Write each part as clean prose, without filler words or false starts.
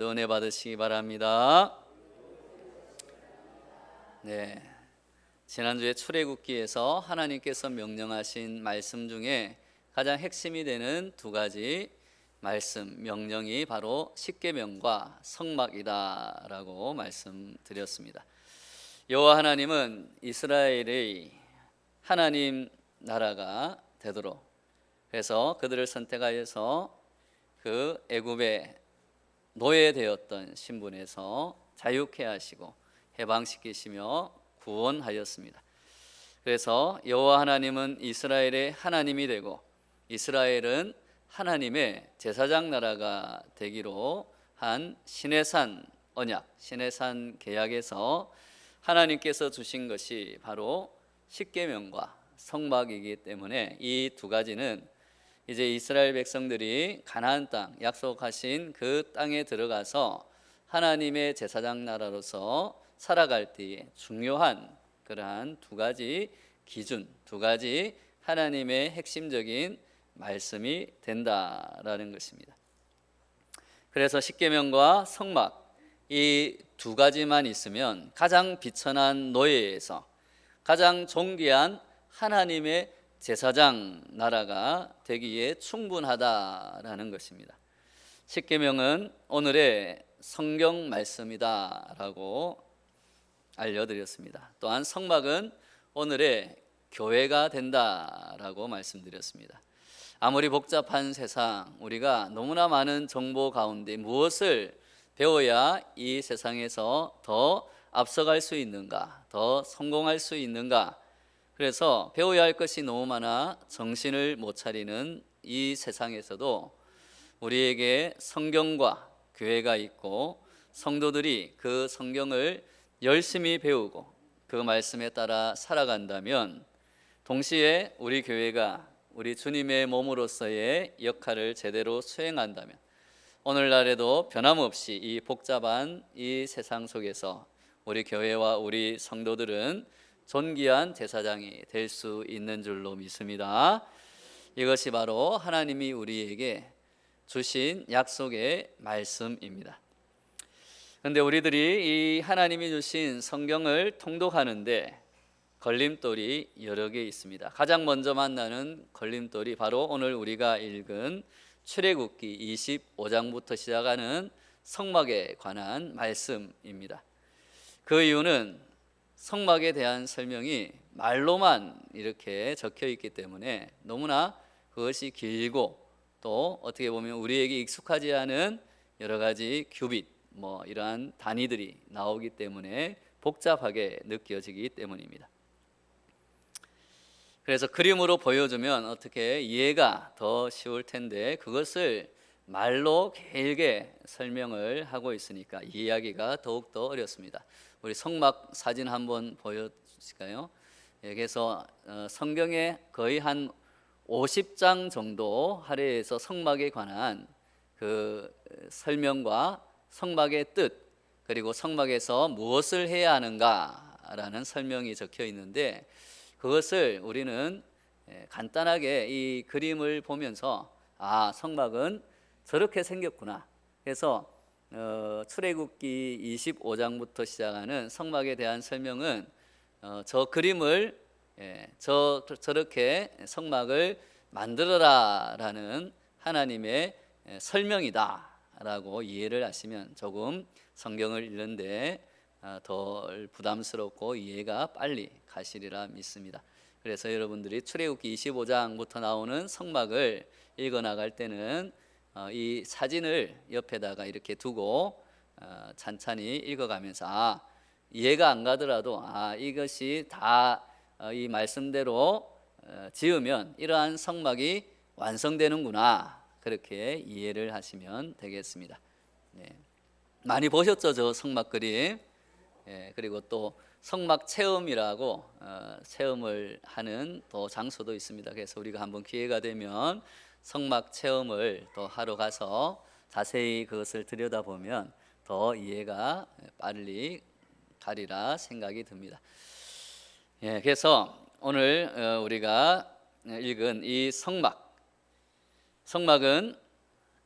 은혜 받으시기 바랍니다. 네, 지난주에 출애굽기에서 하나님께서 명령하신 말씀 중에 가장 핵심이 되는 두 가지 말씀, 명령이 바로 십계명과 성막이다라고 말씀드렸습니다. 여호와 하나님은 이스라엘의 하나님 나라가 되도록 그래서 그들을 선택하여서 그 애굽의 노예되었던 신분에서 자유케 하시고 해방시키시며 구원하였습니다. 그래서 여호와 하나님은 이스라엘의 하나님이 되고 이스라엘은 하나님의 제사장 나라가 되기로 한 시내산 언약, 시내산 계약에서 하나님께서 주신 것이 바로 십계명과 성막이기 때문에 이 두 가지는 이제 이스라엘 백성들이 가나안 땅, 약속하신 그 땅에 들어가서 하나님의 제사장 나라로서 살아갈 때에 중요한 그러한 두 가지 기준, 두 가지 하나님의 핵심적인 말씀이 된다라는 것입니다. 그래서 십계명과 성막 이 두 가지만 있으면 가장 비천한 노예에서 가장 존귀한 하나님의 제사장 나라가 되기에 충분하다라는 것입니다. 십계명은 오늘의 성경 말씀이다라고 알려드렸습니다. 또한 성막은 오늘의 교회가 된다라고 말씀드렸습니다. 아무리 복잡한 세상, 우리가 너무나 많은 정보 가운데 무엇을 배워야 이 세상에서 더 앞서갈 수 있는가, 더 성공할 수 있는가, 그래서 배워야 할 것이 너무 많아 정신을 못 차리는 이 세상에서도 우리에게 성경과 교회가 있고 성도들이 그 성경을 열심히 배우고 그 말씀에 따라 살아간다면 동시에 우리 교회가 우리 주님의 몸으로서의 역할을 제대로 수행한다면 오늘날에도 변함없이 이 복잡한 이 세상 속에서 우리 교회와 우리 성도들은 존귀한 제사장이 될 수 있는 줄로 믿습니다. 이것이 바로 하나님이 우리에게 주신 약속의 말씀입니다. 그런데 우리들이 이 하나님이 주신 성경을 통독하는데 걸림돌이 여러 개 있습니다. 가장 먼저 만나는 걸림돌이 바로 오늘 우리가 읽은 출애굽기 25장부터 시작하는 성막에 관한 말씀입니다. 그 이유는 성막에 대한 설명이 말로만 이렇게 적혀 있기 때문에 너무나 그것이 길고 또 어떻게 보면 우리에게 익숙하지 않은 여러 가지 규빗 이러한 단위들이 나오기 때문에 복잡하게 느껴지기 때문입니다. 그래서 그림으로 보여주면 어떻게 이해가 더 쉬울 텐데 그것을 말로 길게 설명을 하고 있으니까 이해하기가 더욱더 어렵습니다. 우리 성막 사진 한번 보여주실까요? 그래서 성경에 거의 한 50장 정도 할애해서 성막에 관한 그 설명과 성막의 뜻 그리고 성막에서 무엇을 해야 하는가라는 설명이 적혀 있는데 그것을 우리는 간단하게 이 그림을 보면서 성막은 저렇게 생겼구나. 그래서 출애굽기 25장부터 시작하는 성막에 대한 설명은 저 그림을 저렇게 성막을 만들어라라는 하나님의 설명이다라고 이해를 하시면 조금 성경을 읽는데 덜 부담스럽고 이해가 빨리 가시리라 믿습니다. 그래서 여러분들이 출애굽기 25장부터 나오는 성막을 읽어 나갈 때는 이 사진을 옆에다가 이렇게 두고 찬찬히 읽어가면서 이해가 안 가더라도 이것이 다 이 말씀대로 지으면 이러한 성막이 완성되는구나 그렇게 이해를 하시면 되겠습니다. 많이 보셨죠, 저 성막 그림? 그리고 또 성막 체험이라고 체험을 하는 또 장소도 있습니다. 그래서 우리가 한번 기회가 되면 성막 체험을 또 하러 가서 자세히 그것을 들여다보면 더 이해가 빨리 가리라 생각이 듭니다. 그래서 오늘 우리가 읽은 이 성막은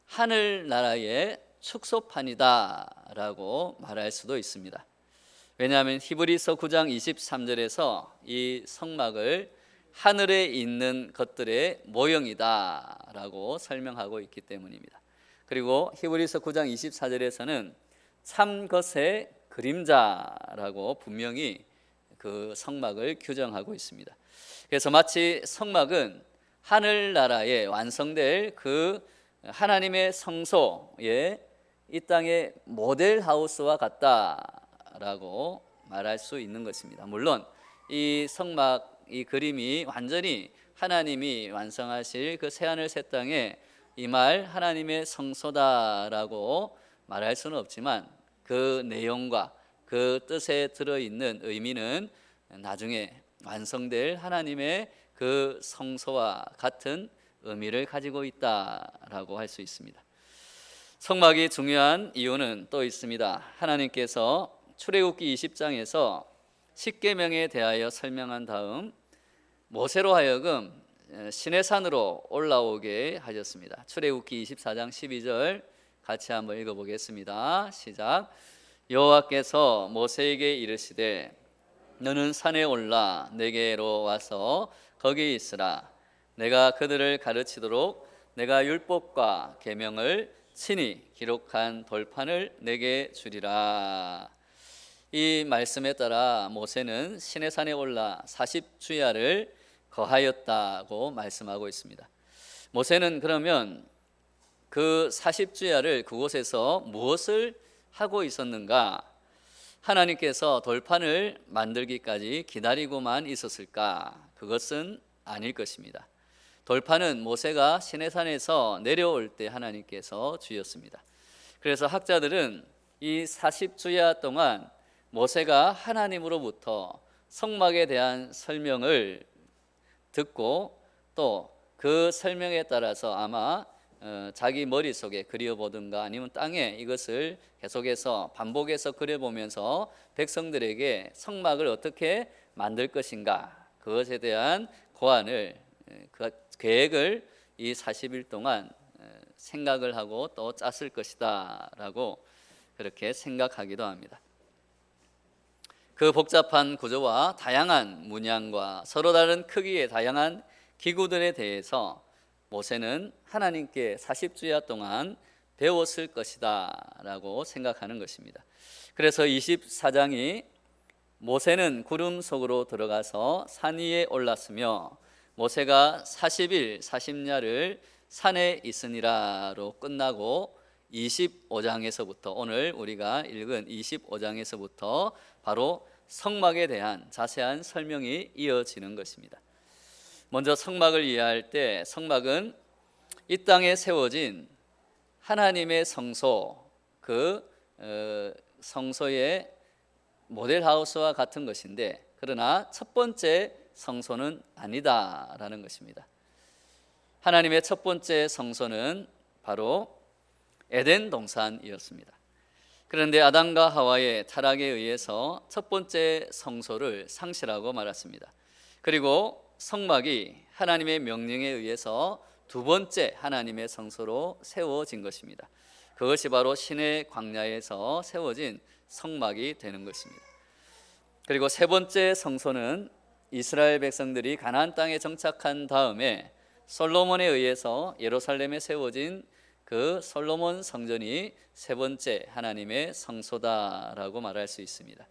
하늘나라의 축소판이다라고 말할 수도 있습니다. 왜냐하면 히브리서 9장 23절에서 이 성막을 하늘에 있는 것들의 모형이다라고 설명하고 있기 때문입니다. 그리고 히브리서 9장 24절에서는 참 것의 그림자라고 분명히 그 성막을 규정하고 있습니다. 그래서 마치 성막은 하늘나라에 완성될 그 하나님의 성소에 이 땅의 모델하우스와 같다라고 말할 수 있는 것입니다. 물론 이 성막, 이 그림이 완전히 하나님이 완성하실 그 새하늘 새 땅에 임할 하나님의 성소다라고 말할 수는 없지만 그 내용과 그 뜻에 들어있는 의미는 나중에 완성될 하나님의 그 성소와 같은 의미를 가지고 있다라고 할 수 있습니다. 성막이 중요한 이유는 또 있습니다. 하나님께서 출애굽기 20장에서 십계명에 대하여 설명한 다음 모세로 하여금 시내산으로 올라오게 하셨습니다. 출애굽기 24장 12절 같이 한번 읽어보겠습니다. 시작. 여호와께서 모세에게 이르시되 너는 산에 올라 내게로 와서 거기 있으라. 내가 그들을 가르치도록 내가 율법과 계명을 친히 기록한 돌판을 내게 주리라. 이 말씀에 따라 모세는 시내산에 올라 40주야를 거하였다고 말씀하고 있습니다. 모세는 그러면 그 40주야를 그곳에서 무엇을 하고 있었는가? 하나님께서 돌판을 만들기까지 기다리고만 있었을까? 그것은 아닐 것입니다. 돌판은 모세가 시내산에서 내려올 때 하나님께서 주셨습니다. 그래서 학자들은 이 40주야 동안 모세가 하나님으로부터 성막에 대한 설명을 듣고 또 그 설명에 따라서 아마 자기 머릿속에 그려보든가 아니면 땅에 이것을 계속해서 반복해서 그려보면서 백성들에게 성막을 어떻게 만들 것인가 그것에 대한 고안을 그 계획을 이 40일 동안 생각을 하고 또 짰을 것이다 라고 그렇게 생각하기도 합니다. 그 복잡한 구조와 다양한 문양과 서로 다른 크기의 다양한 기구들에 대해서 모세는 하나님께 40주야 동안 배웠을 것이다 라고 생각하는 것입니다. 그래서 24장이 모세는 구름 속으로 들어가서 산 위에 올랐으며 모세가 40일 40야를 산에 있으니라로 끝나고 25장에서부터 오늘 우리가 읽은 25장에서부터 바로 성막에 대한 자세한 설명이 이어지는 것입니다. 먼저 성막을 이해할 때 성막은 이 땅에 세워진 하나님의 성소, 그 성소의 모델하우스와 같은 것인데 그러나 첫 번째 성소는 아니다라는 것입니다. 하나님의 첫 번째 성소는 바로 에덴 동산이었습니다. 그런데 아담과 하와의 타락에 의해서 첫 번째 성소를 상실하고 말았습니다. 그리고 성막이 하나님의 명령에 의해서 두 번째 하나님의 성소로 세워진 것입니다. 그것이 바로 시내 광야에서 세워진 성막이 되는 것입니다. 그리고 세 번째 성소는 이스라엘 백성들이 가나안 땅에 정착한 다음에 솔로몬에 의해서 예루살렘에 세워진 그 솔로몬 성전이 세 번째 하나님의 성소다라고 말할 수 있습니다.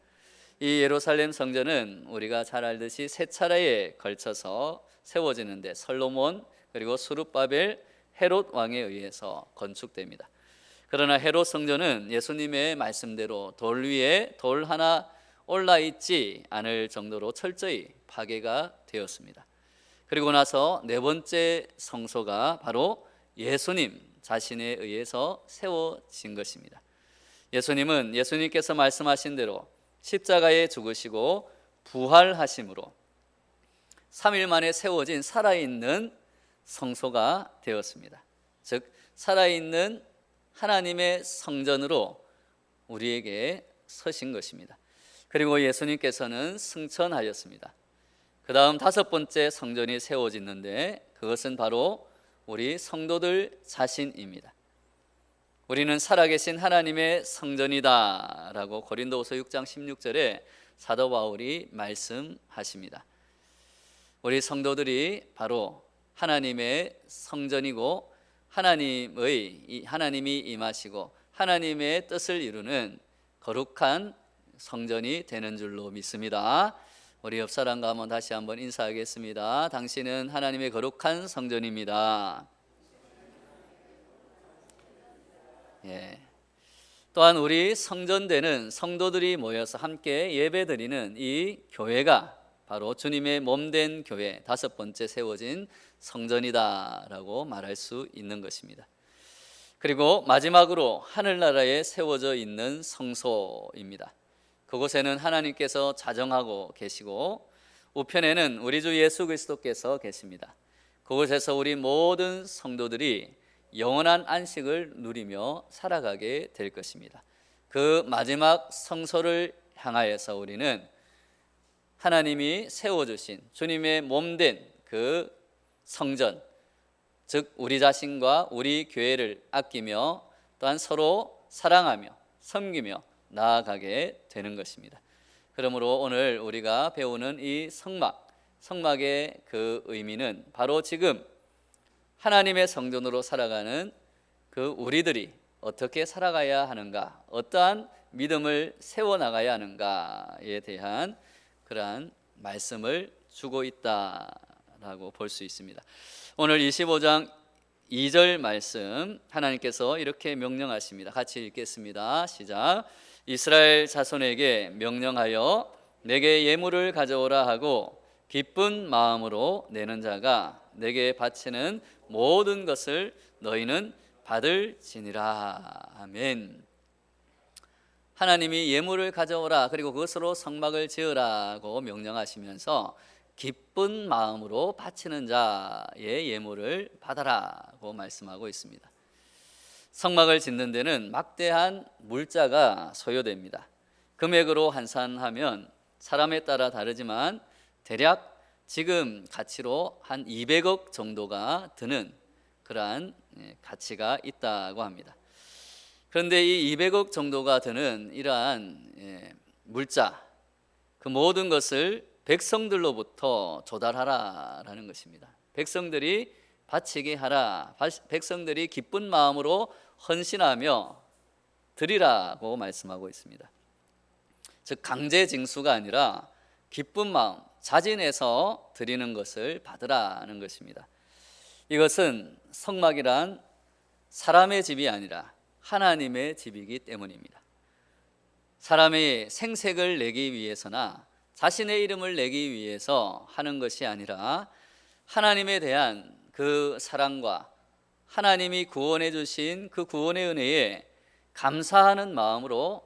이 예루살렘 성전은 우리가 잘 알듯이 세 차례에 걸쳐서 세워지는데 솔로몬 그리고 스룹바벨 헤롯 왕에 의해서 건축됩니다. 그러나 헤롯 성전은 예수님의 말씀대로 돌 위에 돌 하나 올라 있지 않을 정도로 철저히 파괴가 되었습니다. 그리고 나서 네 번째 성소가 바로 예수님 자신에 의해서 세워진 것입니다. 예수님은 예수님께서 말씀하신 대로 십자가에 죽으시고 부활하심으로 3일 만에 세워진 살아있는 성소가 되었습니다. 즉 살아있는 하나님의 성전으로 우리에게 서신 것입니다. 그리고 예수님께서는 승천하였습니다. 그 다음 다섯 번째 성전이 세워지는데 그것은 바로 우리 성도들 자신입니다. 우리는 살아계신 하나님의 성전이다 라고 고린도후서 6장 16절에 사도 바울이 말씀하십니다. 우리 성도들이 바로 하나님의 성전이고 하나님이 임하시고 하나님의 뜻을 이루는 거룩한 성전이 되는 줄로 믿습니다. 우리 옆 사람과 한번 다시 한번 인사하겠습니다. 당신은 하나님의 거룩한 성전입니다. 예. 또한 우리 성전되는 성도들이 모여서 함께 예배드리는 이 교회가 바로 주님의 몸된 교회, 다섯 번째 세워진 성전이다라고 말할 수 있는 것입니다. 그리고 마지막으로 하늘나라에 세워져 있는 성소입니다. 그곳에는 하나님께서 자정하고 계시고 우편에는 우리 주 예수 그리스도께서 계십니다. 그곳에서 우리 모든 성도들이 영원한 안식을 누리며 살아가게 될 것입니다. 그 마지막 성소를 향하여서 우리는 하나님이 세워주신 주님의 몸된 그 성전, 즉 우리 자신과 우리 교회를 아끼며 또한 서로 사랑하며 섬기며 나아가게 되는 것입니다. 그러므로 오늘 우리가 배우는 이 성막의 그 의미는 바로 지금 하나님의 성전으로 살아가는 그 우리들이 어떻게 살아가야 하는가, 어떠한 믿음을 세워나가야 하는가에 대한 그러한 말씀을 주고 있다라고 볼 수 있습니다. 오늘 25장 2절 말씀 하나님께서 이렇게 명령하십니다. 같이 읽겠습니다. 시작. 이스라엘 자손에게 명령하여 내게 예물을 가져오라 하고 기쁜 마음으로 내는 자가 내게 바치는 모든 것을 너희는 받을지니라. 아멘. 하나님이 예물을 가져오라 그리고 그것으로 성막을 지으라고 명령하시면서 기쁜 마음으로 바치는 자의 예물을 받아라고 말씀하고 있습니다. 성막을 짓는 데는 막대한 물자가 소요됩니다. 금액으로 환산하면 사람에 따라 다르지만 대략 지금 가치로 한 200억 정도가 드는 그러한 가치가 있다고 합니다. 그런데 이 200억 정도가 드는 이러한 물자, 그 모든 것을 백성들로부터 조달하라라는 것입니다. 백성들이 바치게 하라, 백성들이 기쁜 마음으로 헌신하며 드리라고 말씀하고 있습니다. 즉 강제 징수가 아니라 기쁜 마음, 자진해서 드리는 것을 받으라는 것입니다. 이것은 성막이란 사람의 집이 아니라 하나님의 집이기 때문입니다. 사람의 생색을 내기 위해서나 자신의 이름을 내기 위해서 하는 것이 아니라 하나님에 대한 그 사랑과 하나님이 구원해 주신 그 구원의 은혜에 감사하는 마음으로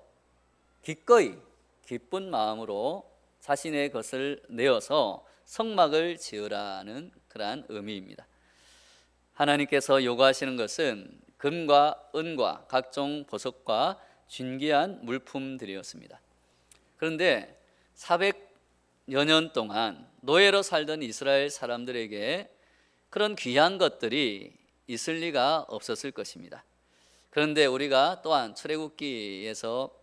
기꺼이 기쁜 마음으로 자신의 것을 내어서 성막을 지으라는 그러한 의미입니다. 하나님께서 요구하시는 것은 금과 은과 각종 보석과 진귀한 물품들이었습니다. 그런데 400여 년 동안 노예로 살던 이스라엘 사람들에게 그런 귀한 것들이 있을 리가 없었을 것입니다. 그런데 우리가 또한 출애굽기에서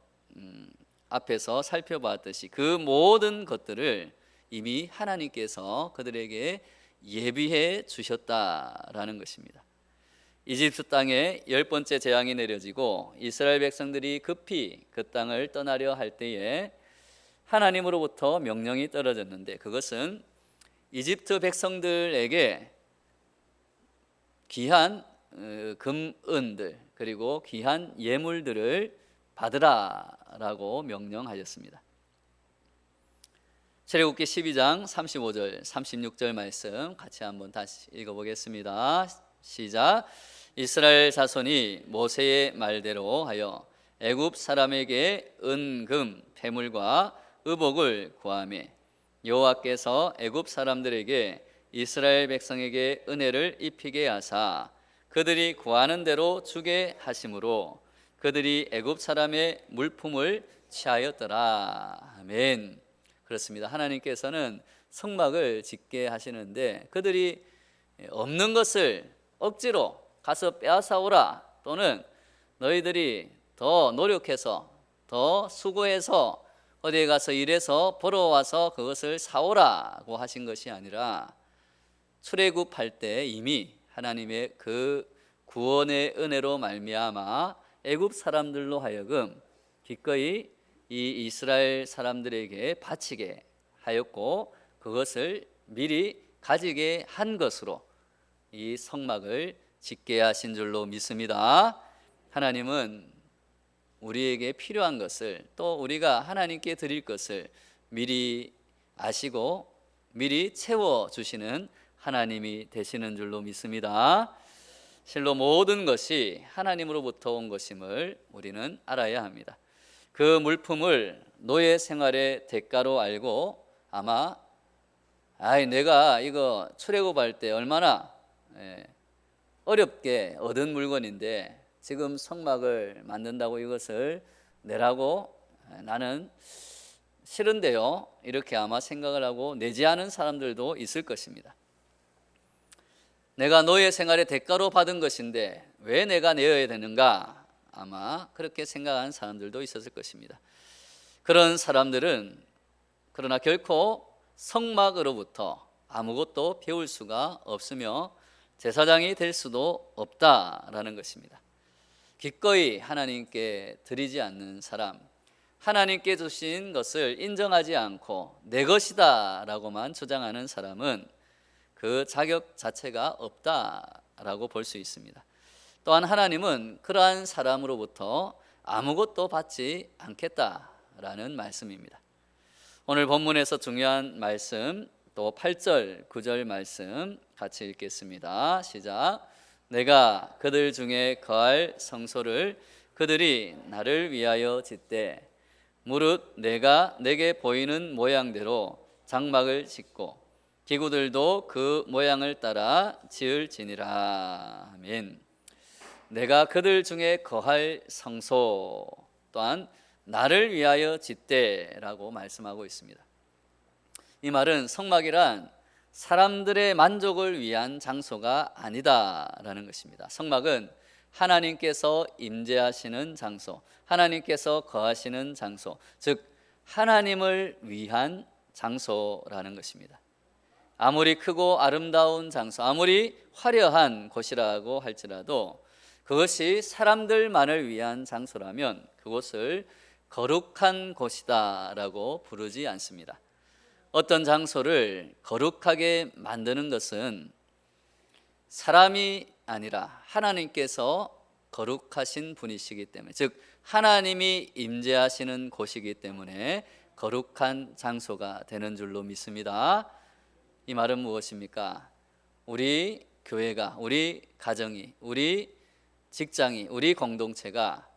앞에서 살펴봤듯이 그 모든 것들을 이미 하나님께서 그들에게 예비해 주셨다라는 것입니다. 이집트 땅에 10번째 재앙이 내려지고 이스라엘 백성들이 급히 그 땅을 떠나려 할 때에 하나님으로부터 명령이 떨어졌는데 그것은 이집트 백성들에게 귀한 금은들 그리고 귀한 예물들을 받으라라고 명령하셨습니다. 출애굽기 12장 35절 36절 말씀 같이 한번 다시 읽어보겠습니다. 시작. 이스라엘 자손이 모세의 말대로 하여 애굽 사람에게 은금 패물과 의복을 구하매 여호와께서 애굽 사람들에게 이스라엘 백성에게 은혜를 입히게 하사 그들이 구하는 대로 주게 하심으로 그들이 애굽 사람의 물품을 취하였더라. 아멘. 그렇습니다. 하나님께서는 성막을 짓게 하시는데 그들이 없는 것을 억지로 가서 빼앗아오라 또는 너희들이 더 노력해서 더 수고해서 어디에 가서 일해서 벌어와서 그것을 사오라고 하신 것이 아니라 출애굽할 때 이미 하나님의 그 구원의 은혜로 말미암아 애굽 사람들로 하여금 기꺼이 이 이스라엘 사람들에게 바치게 하였고 그것을 미리 가지게 한 것으로 이 성막을 짓게 하신 줄로 믿습니다. 하나님은 우리에게 필요한 것을 또 우리가 하나님께 드릴 것을 미리 아시고 미리 채워주시는 하나님이 되시는 줄로 믿습니다. 실로 모든 것이 하나님으로부터 온 것임을 우리는 알아야 합니다. 그 물품을 노예 생활의 대가로 알고 아마 내가 이거 출애굽할 때 얼마나 어렵게 얻은 물건인데 지금 성막을 만든다고 이것을 내라고 나는 싫은데요, 이렇게 아마 생각을 하고 내지 않은 사람들도 있을 것입니다. 내가 노예 생활의 대가로 받은 것인데 왜 내가 내어야 되는가, 아마 그렇게 생각하는 사람들도 있었을 것입니다. 그런 사람들은 그러나 결코 성막으로부터 아무것도 배울 수가 없으며 제사장이 될 수도 없다라는 것입니다. 기꺼이 하나님께 드리지 않는 사람, 하나님께 주신 것을 인정하지 않고 내 것이다 라고만 주장하는 사람은 그 자격 자체가 없다라고 볼 수 있습니다. 또한 하나님은 그러한 사람으로부터 아무것도 받지 않겠다라는 말씀입니다. 오늘 본문에서 중요한 말씀, 또 8절, 9절 말씀 같이 읽겠습니다. 시작. 내가 그들 중에 거할 성소를 그들이 나를 위하여 짓되 무릇 내가 내게 보이는 모양대로 장막을 짓고 기구들도 그 모양을 따라 지을지니라. 아멘. 내가 그들 중에 거할 성소, 또한 나를 위하여 짓되라고 말씀하고 있습니다. 이 말은 성막이란 사람들의 만족을 위한 장소가 아니다라는 것입니다. 성막은 하나님께서 임재하시는 장소, 하나님께서 거하시는 장소, 즉 하나님을 위한 장소라는 것입니다. 아무리 크고 아름다운 장소, 아무리 화려한 곳이라고 할지라도 그것이 사람들만을 위한 장소라면 그곳을 거룩한 곳이다 라고 부르지 않습니다. 어떤 장소를 거룩하게 만드는 것은 사람이 아니라 하나님께서 거룩하신 분이시기 때문에, 즉 하나님이 임재하시는 곳이기 때문에 거룩한 장소가 되는 줄로 믿습니다. 이 말은 무엇입니까? 우리 교회가, 우리 가정이, 우리 직장이, 우리 공동체가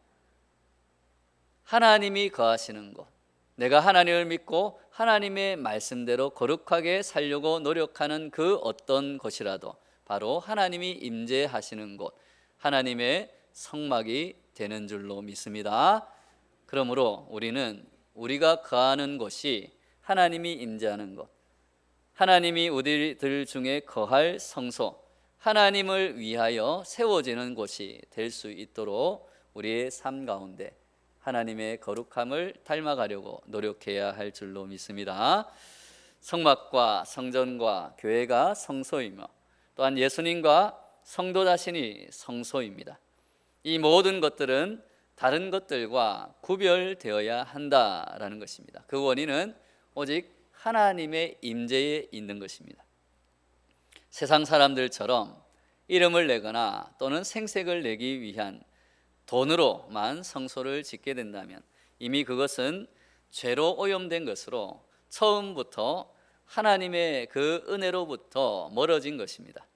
하나님이 거하시는 곳, 내가 하나님을 믿고 하나님의 말씀대로 거룩하게 살려고 노력하는 그 어떤 곳이라도 바로 하나님이 임재하시는 곳, 하나님의 성막이 되는 줄로 믿습니다. 그러므로 우리는 우리가 거하는 곳이 하나님이 임재하는 곳, 하나님이 우리들 중에 거할 성소, 하나님을 위하여 세워지는 곳이 될 수 있도록 우리의 삶 가운데 하나님의 거룩함을 닮아가려고 노력해야 할 줄로 믿습니다. 성막과 성전과 교회가 성소이며 또한 예수님과 성도 자신이 성소입니다. 이 모든 것들은 다른 것들과 구별되어야 한다라는 것입니다. 그 원인은 오직 하나님의 임재에 있는 것입니다. 세상 사람들처럼 이름을 내거나 또는 생색을 내기 위한 돈으로만 성소를 짓게 된다면 이미 그것은 죄로 오염된 것으로 처음부터 하나님의 그 은혜로부터 멀어진 것입니다.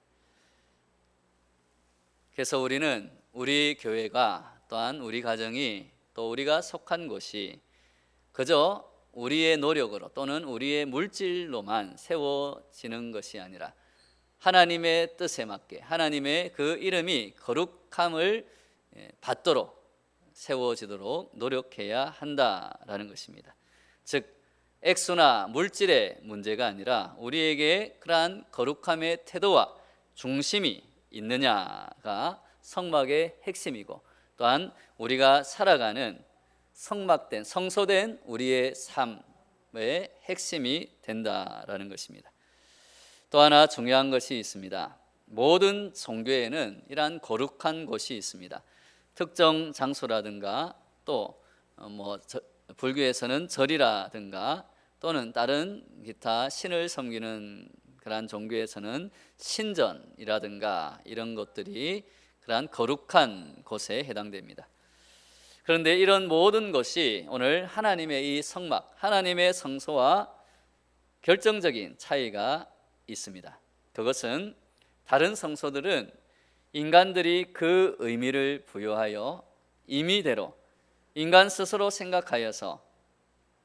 그래서 우리는 우리 교회가 또한 우리 가정이 또 우리가 속한 곳이 그저 우리의 노력으로 또는 우리의 물질로만 세워지는 것이 아니라 하나님의 뜻에 맞게 하나님의 그 이름이 거룩함을 받도록 세워지도록 노력해야 한다라는 것입니다. 즉 액수나 물질의 문제가 아니라 우리에게 그러한 거룩함의 태도와 중심이 있느냐가 성막의 핵심이고 또한 우리가 살아가는 성막된 성소된 우리의 삶의 핵심이 된다라는 것입니다. 또 하나 중요한 것이 있습니다. 모든 종교에는 이러한 거룩한 곳이 있습니다. 특정 장소라든가 또 불교에서는 절이라든가 또는 다른 기타 신을 섬기는 그러한 종교에서는 신전이라든가 이런 것들이 그러한 거룩한 곳에 해당됩니다. 그런데 이런 모든 것이 오늘 하나님의 이 성막, 하나님의 성소와 결정적인 차이가 있습니다. 그것은 다른 성소들은 인간들이 그 의미를 부여하여 임의대로 인간 스스로 생각하여서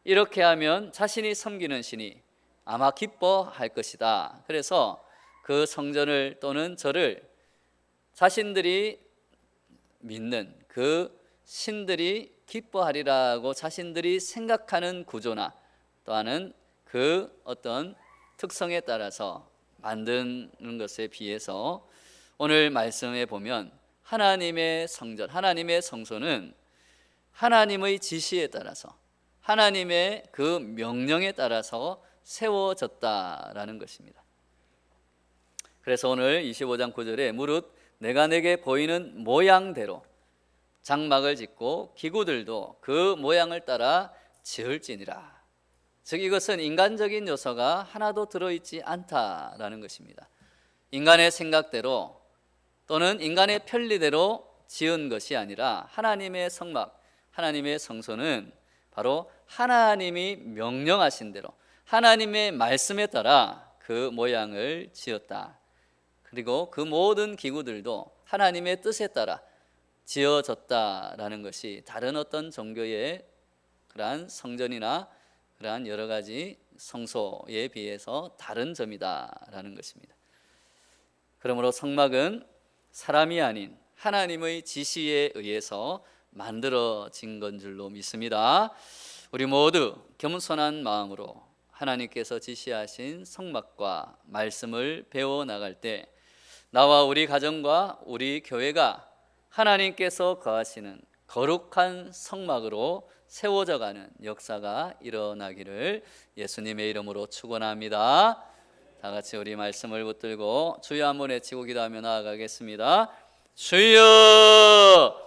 이렇게 하면 자신이 섬기는 신이 아마 기뻐할 것이다. 그래서 그 성전을 또는 절을 자신들이 믿는 그 신들이 기뻐하리라고 자신들이 생각하는 구조나 또는 그 어떤 특성에 따라서 만드는 것에 비해서 오늘 말씀에 보면 하나님의 성전, 하나님의 성소는 하나님의 지시에 따라서 하나님의 그 명령에 따라서 세워졌다라는 것입니다. 그래서 오늘 25장 9절에 무릇 내가 내게 보이는 모양대로 장막을 짓고 기구들도 그 모양을 따라 지을지니라. 즉 이것은 인간적인 요소가 하나도 들어있지 않다라는 것입니다. 인간의 생각대로 또는 인간의 편리대로 지은 것이 아니라 하나님의 성막, 하나님의 성소는 바로 하나님이 명령하신 대로 하나님의 말씀에 따라 그 모양을 지었다. 그리고 그 모든 기구들도 하나님의 뜻에 따라 지어졌다라는 것이 다른 어떤 종교의 그러한 성전이나 그러한 여러 가지 성소에 비해서 다른 점이다라는 것입니다. 그러므로 성막은 사람이 아닌 하나님의 지시에 의해서 만들어진 건 줄로 믿습니다. 우리 모두 겸손한 마음으로 하나님께서 지시하신 성막과 말씀을 배워 나갈 때 나와 우리 가정과 우리 교회가 하나님께서 거하시는 거룩한 성막으로 세워져 가는 역사가 일어나기를 예수님의 이름으로 축원합니다. 다 같이 우리 말씀을 붙들고 주여 한번 외치고 기도하며 나아가겠습니다. 주여